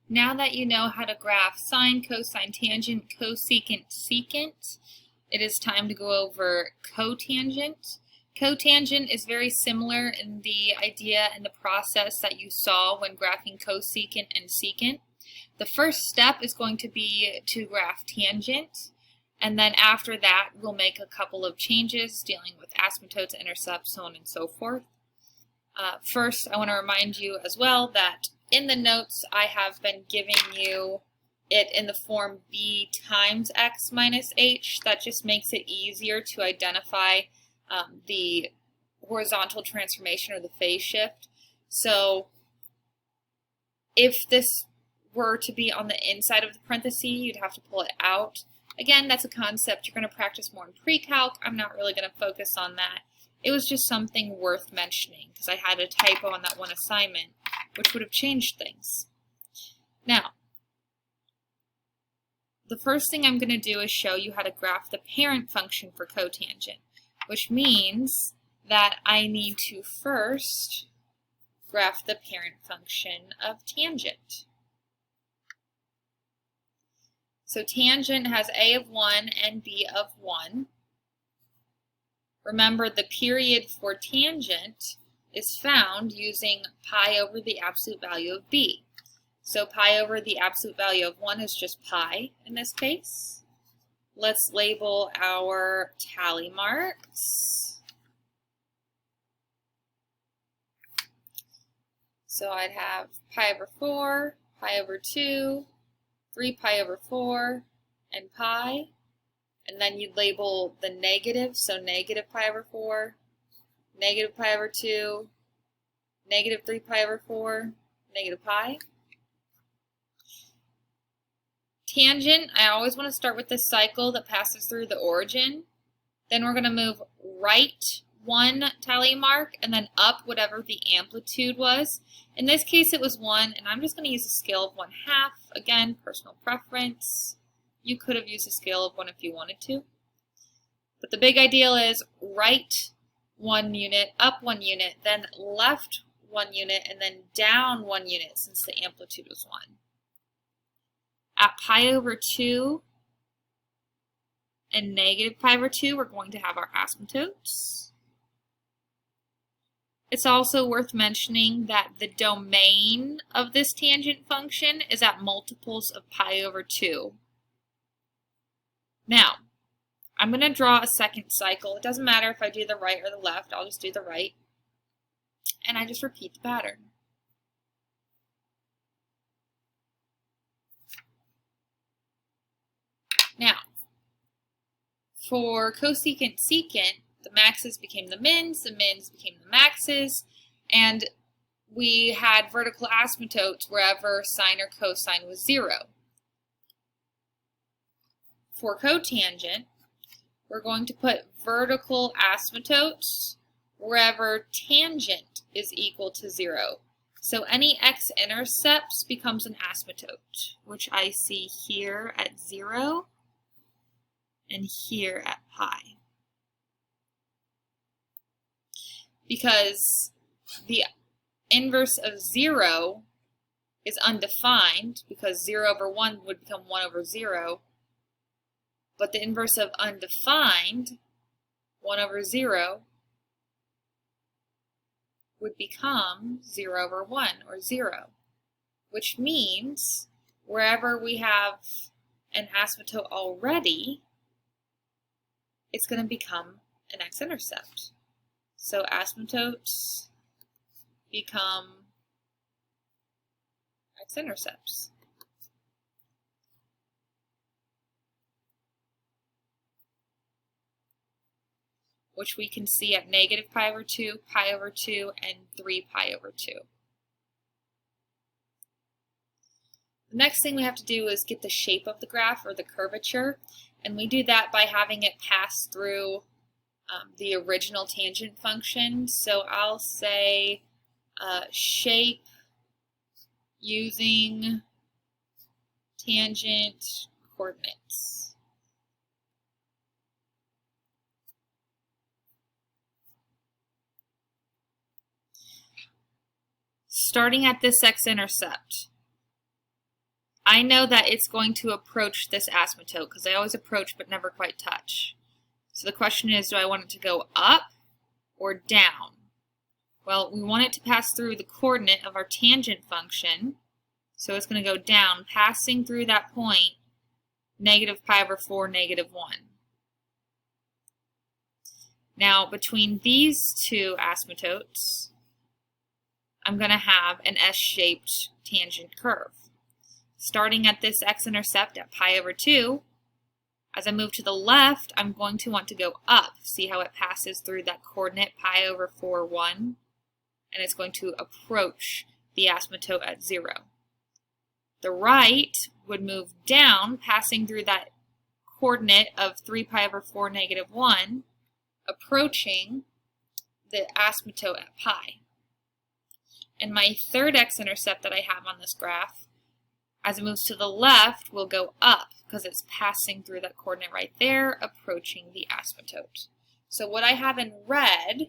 Now that you know how to graph sine, cosine, tangent, cosecant, secant, it is time to go over cotangent. Cotangent is very similar in the idea and the process that you saw when graphing cosecant and secant. The first step is going to be to graph tangent, and then after that we'll make a couple of changes dealing with asymptotes, intercepts, so on and so forth. First, I want to remind you as well that in the notes I have been giving you it in the form b times x minus h. That just makes it easier to identify the horizontal transformation or the phase shift. So if this were to be on the inside of the parenthesis, you'd have to pull it out. Again, that's a concept you're going to practice more in pre-calc. I'm not really going to focus on that. It was just something worth mentioning because I had a typo on that one assignment, which would have changed things. Now, the first thing I'm going to do is show you how to graph the parent function for cotangent, which means that I need to first graph the parent function of tangent. So tangent has a of 1 and b of 1. Remember, the period for tangent is found using pi over the absolute value of b. So pi over the absolute value of 1 is just pi in this case. Let's label our tally marks. So I'd have pi over 4, pi over 2, 3 pi over 4, and pi. And then you'd label the negative, so negative pi over 4, negative pi over 2, negative 3 pi over 4, negative pi. Tangent, I always want to start with this cycle that passes through the origin. Then we're going to move right one tally mark and then up whatever the amplitude was. In this case it was 1, and I'm just going to use a scale of 1/2. Again, personal preference. You could have used a scale of 1 if you wanted to. But the big ideal is right 1 unit, up 1 unit, then left 1 unit, and then down 1 unit since the amplitude was 1. At pi over 2 and negative pi over 2, we're going to have our asymptotes. It's also worth mentioning that the domain of this tangent function is at multiples of pi over 2. Now, I'm going to draw a second cycle. It doesn't matter if I do the right or the left, I'll just do the right. And I just repeat the pattern. Now, for cosecant secant, the maxes became the mins became the maxes, and we had vertical asymptotes wherever sine or cosine was 0. For cotangent, we're going to put vertical asymptotes wherever tangent is equal to 0. So any x-intercepts becomes an asymptote, which I see here at 0 and here at pi. Because the inverse of 0 is undefined, because 0 over 1 would become 1 over 0, but the inverse of undefined, 1 over 0, would become 0 over 1, or 0, which means wherever we have an asymptote already, it's going to become an x-intercept. So asymptotes become x-intercepts. Which we can see at negative pi over 2, pi over 2, and 3 pi over 2. The next thing we have to do is get the shape of the graph, or the curvature, and we do that by having it pass through the original tangent function. So I'll say shape using tangent coordinates. Starting at this x-intercept, I know that it's going to approach this asymptote because I always approach but never quite touch. So the question is, do I want it to go up or down? Well, we want it to pass through the coordinate of our tangent function, so it's going to go down, passing through that point, negative pi over 4, negative 1. Now, between these two asymptotes, I'm going to have an S-shaped tangent curve. Starting at this x-intercept at pi over 2, as I move to the left, I'm going to want to go up. See how it passes through that coordinate pi over 4, 1, and it's going to approach the asymptote at 0. The right would move down, passing through that coordinate of 3 pi over 4, negative 1, approaching the asymptote at pi. And my third x-intercept that I have on this graph, as it moves to the left, will go up because it's passing through that coordinate right there, approaching the asymptote. So what I have in red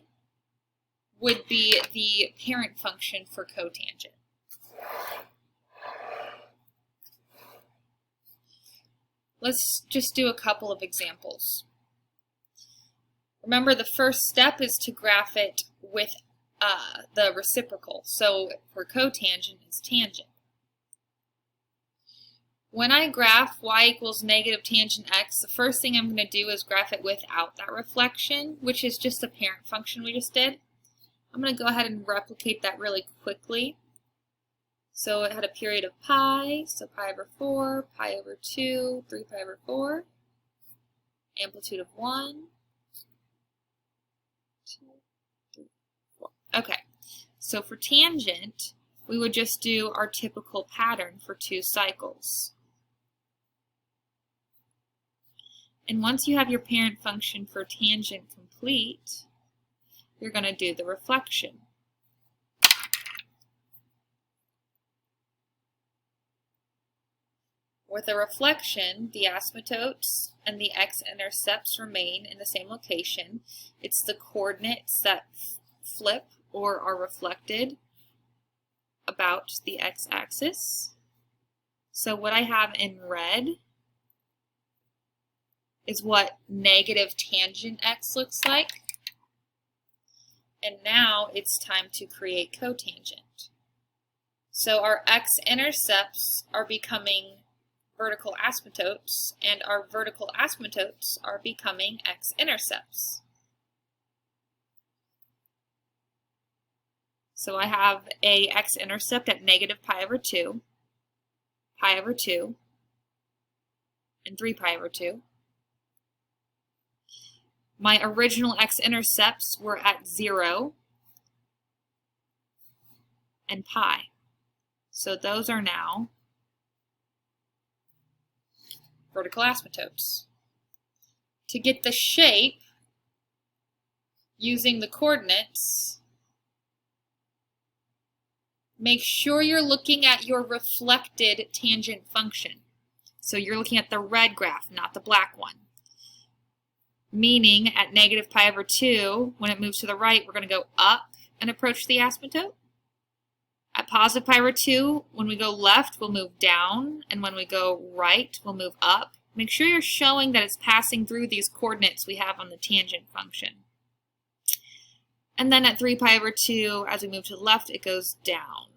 would be the parent function for cotangent. Let's just do a couple of examples. Remember, the first step is to graph it with the reciprocal. So for cotangent, it's tangent. When I graph y equals negative tangent x, the first thing I'm going to do is graph it without that reflection, which is just the parent function we just did. I'm going to go ahead and replicate that really quickly. So it had a period of pi, so pi over 4, pi over 2, 3 pi over 4, amplitude of 1, 2, 3, 4. Okay, so for tangent, we would just do our typical pattern for 2 cycles. And once you have your parent function for tangent complete, you're going to do the reflection. With a reflection, the asymptotes and the x-intercepts remain in the same location. It's the coordinates that flip or are reflected about the x-axis. So what I have in red is what negative tangent x looks like. And now it's time to create cotangent. So our x-intercepts are becoming vertical asymptotes, and our vertical asymptotes are becoming x-intercepts. So I have a x-intercept at negative pi over 2, pi over 2, and 3 pi over 2. My original x-intercepts were at 0 and pi. So those are now vertical asymptotes. To get the shape using the coordinates, make sure you're looking at your reflected tangent function. So you're looking at the red graph, not the black one. Meaning at negative pi over 2, when it moves to the right, we're going to go up and approach the asymptote. At positive pi over 2, when we go left, we'll move down, and when we go right, we'll move up. Make sure you're showing that it's passing through these coordinates we have on the tangent function. And then at 3 pi over 2, as we move to the left, it goes down.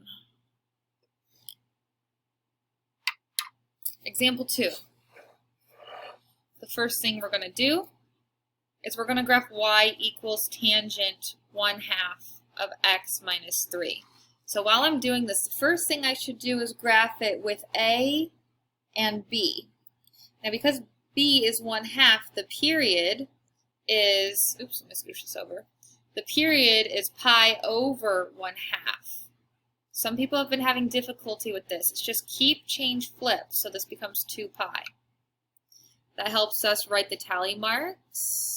Example 2. The first thing we're going to do is we're going to graph y equals tangent 1/2 of x minus 3. So while I'm doing this, the first thing I should do is graph it with a and b. Now because b is 1/2, the period is, oops, let me scoosh this over. The period is pi over 1/2. Some people have been having difficulty with this. It's just keep, change, flip, so this becomes 2 pi. That helps us write the tally marks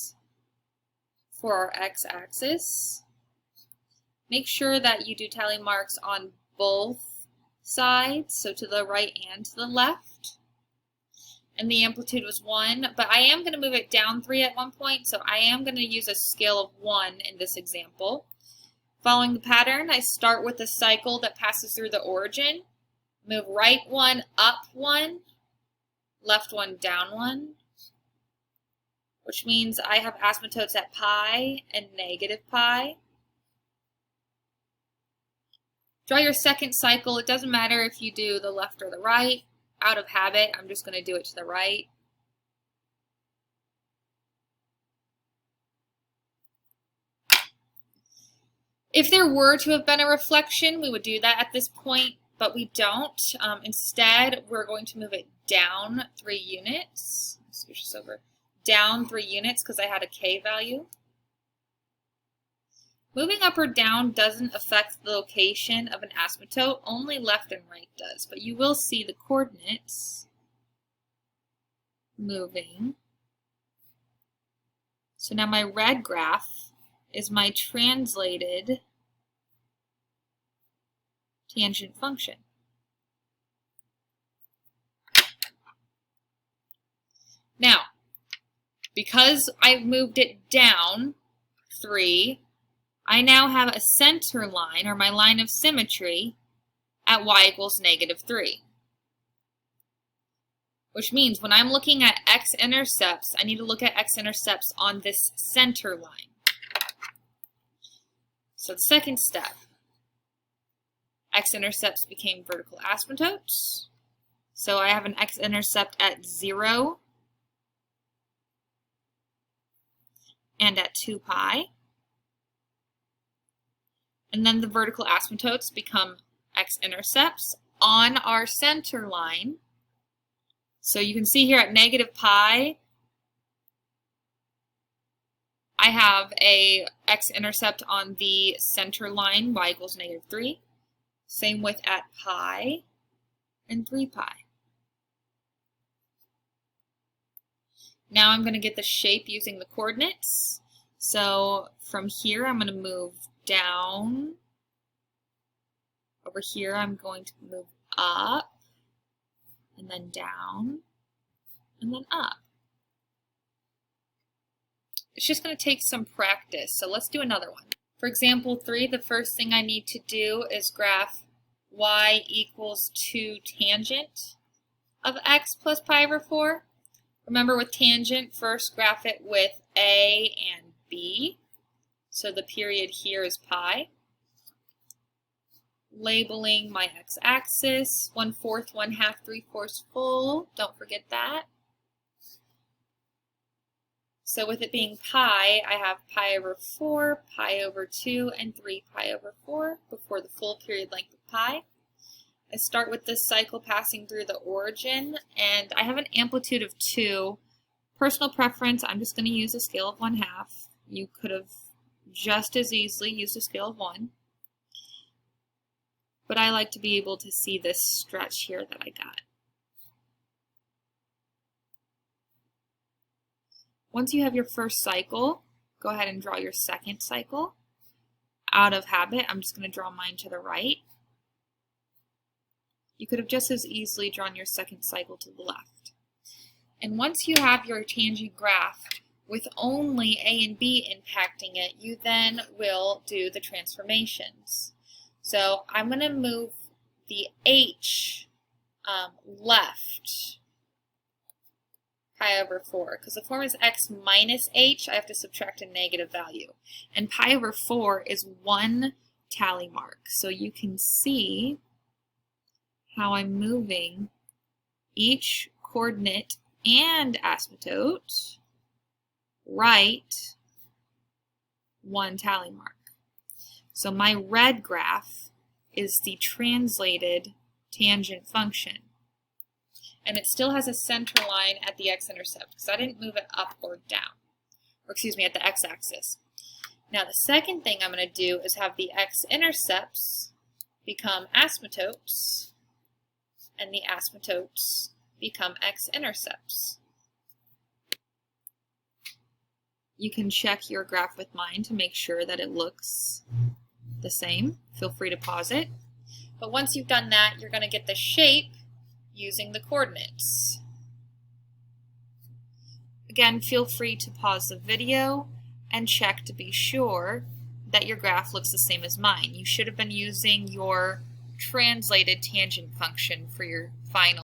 for our x-axis. Make sure that you do tally marks on both sides, so to the right and to the left. And the amplitude was 1, but I am going to move it down 3 at one point, so I am going to use a scale of 1 in this example. Following the pattern, I start with a cycle that passes through the origin, Move right one, up one, left one, down one, which means I have asymptotes at pi and negative pi. Draw your second cycle. It doesn't matter if you do the left or the right. Out of habit, I'm just going to do it to the right. If there were to have been a reflection, we would do that at this point, but we don't. Instead, we're going to move it down 3 units. Switch this over. Down 3 units because I had a k value. Moving up or down doesn't affect the location of an asymptote, only left and right does, but you will see the coordinates moving. So now my red graph is my translated tangent function. Now, because I've moved it down 3, I now have a center line, or my line of symmetry, at y equals -3. Which means when I'm looking at x-intercepts, I need to look at x-intercepts on this center line. So the second step, x-intercepts became vertical asymptotes. So I have an x-intercept at 0 and at 2 pi. And then the vertical asymptotes become x-intercepts on our center line. So you can see here at negative pi, I have a x-intercept on the center line, y equals -3. Same with at pi and 3 pi. Now I'm going to get the shape using the coordinates. So from here, I'm going to move down. Over here, I'm going to move up, and then down, and then up. It's just going to take some practice, so let's do another one. For example 3, the first thing I need to do is graph y equals 2 tangent of x plus pi over 4. Remember with tangent, first graph it with a and b. So the period here is pi. Labeling my x-axis, 1/4, 1/2, 3/4 full. Don't forget that. So with it being pi, I have pi over 4, pi over 2, and 3 pi over 4 before the full period length of pi. I start with this cycle passing through the origin, and I have an amplitude of 2. Personal preference, I'm just going to use a scale of 1/2. You could have just as easily used a scale of 1. But I like to be able to see this stretch here that I got. Once you have your first cycle, go ahead and draw your second cycle. Out of habit, I'm just going to draw mine to the right. You could have just as easily drawn your second cycle to the left. And once you have your tangent graph with only A and B impacting it, you then will do the transformations. So I'm going to move the h left pi over 4, because the form is x minus h, I have to subtract a negative value. And pi over 4 is 1 tally mark. So you can see how I'm moving each coordinate and asymptote right 1 tally mark. So my red graph is the translated tangent function. And it still has a center line at the x-intercept because I didn't move it up or down. Or excuse me, at the x-axis. Now the second thing I'm going to do is have the x-intercepts become asymptotes and the asymptotes become x-intercepts. You can check your graph with mine to make sure that it looks the same. Feel free to pause it. But once you've done that, you're going to get the shape using the coordinates. Again, feel free to pause the video and check to be sure that your graph looks the same as mine. You should have been using your translated tangent function for your final